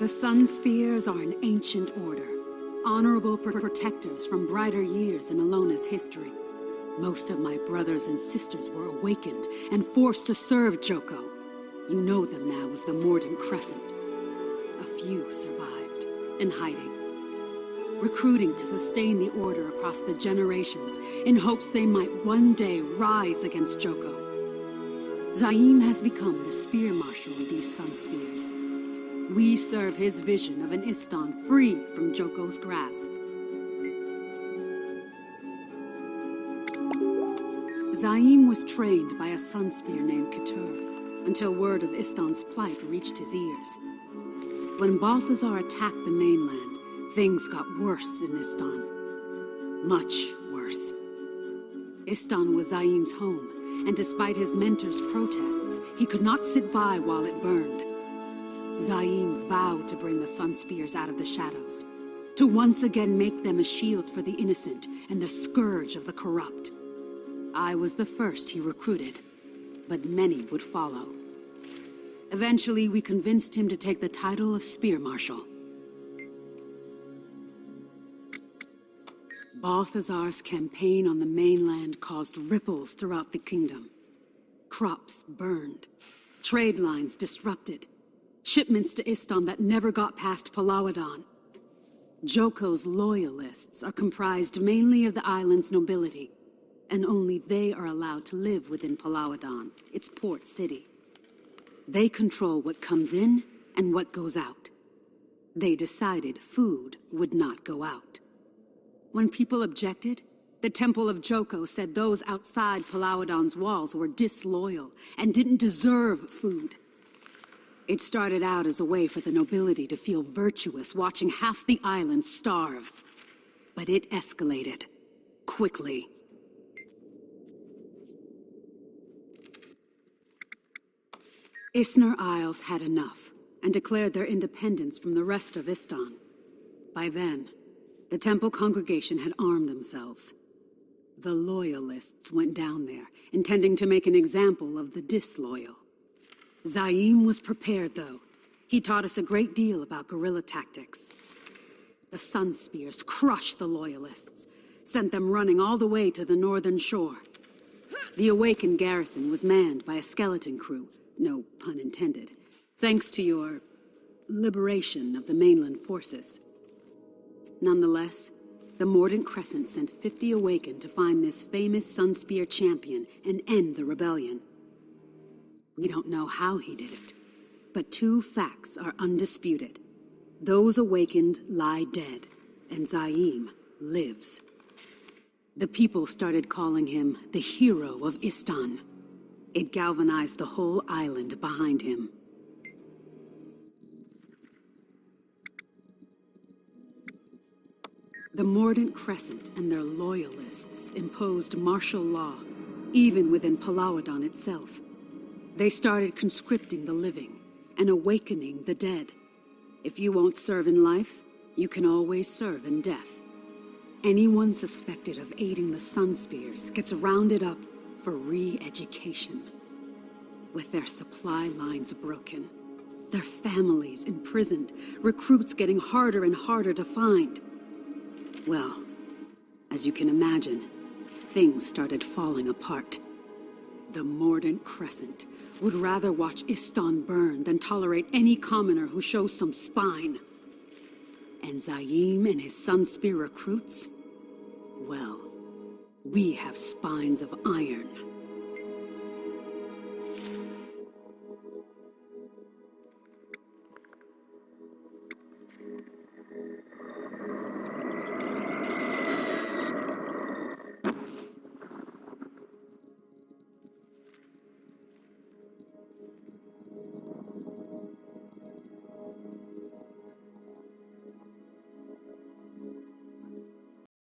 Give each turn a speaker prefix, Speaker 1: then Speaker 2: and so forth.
Speaker 1: The Sun Spears are an ancient order, honorable protectors from brighter years in Alona's history. Most of my brothers and sisters were awakened and forced to serve Joko. You know them now as the Mordant Crescent. A few survived, in hiding, recruiting to sustain the order across the generations in hopes they might one day rise against Joko. Zaim has become the spear marshal of these Sun Spears. We serve his vision of an Istan free from Joko's grasp. Zaim was trained by a Sun Spear named Ketur, until word of Istan's plight reached his ears. When Balthazar attacked the mainland, things got worse in Istan. Much worse. Istan was Zaim's home, and despite his mentor's protests, he could not sit by while it burned. Zaim vowed to bring the Sun Spears out of the shadows, to once again make them a shield for the innocent and the scourge of the corrupt. I was the first he recruited, but many would follow. Eventually, we convinced him to take the title of Spear Marshal. Balthazar's campaign on the mainland caused ripples throughout the kingdom. Crops burned, trade lines disrupted, shipments to Istan that never got past Palawadan. Joko's loyalists are comprised mainly of the island's nobility, and only they are allowed to live within Palawadan, its port city. They control what comes in and what goes out. They decided food would not go out. When people objected, the Temple of Joko said those outside Palawadan's walls were disloyal and didn't deserve food. It started out as a way for the nobility to feel virtuous watching half the island starve. But it escalated, quickly. Isner Isles had enough, and declared their independence from the rest of Istan. By then, the temple congregation had armed themselves. The loyalists went down there, intending to make an example of the disloyal. Zaim was prepared, though. He taught us a great deal about guerrilla tactics. The Sun Spears crushed the loyalists, sent them running all the way to the northern shore. The awakened garrison was manned by a skeleton crew, no pun intended, thanks to your liberation of the mainland forces. Nonetheless, the Mordant Crescent sent 50 awakened to find this famous Sun Spear champion and end the rebellion. We don't know how he did it, but two facts are undisputed. Those awakened lie dead, and Zaim lives. The people started calling him the hero of Istan. It galvanized the whole island behind him. The Mordant Crescent and their loyalists imposed martial law, even within Palawadan itself. They started conscripting the living and awakening the dead. If you won't serve in life, you can always serve in death. Anyone suspected of aiding the Sun Spears gets rounded up for re-education. With their supply lines broken, their families imprisoned, recruits getting harder and harder to find. Well, as you can imagine, things started falling apart. The Mordant Crescent would rather watch Istan burn than tolerate any commoner who shows some spine. And Zaim and his Sun Spear recruits? Well, we have spines of iron.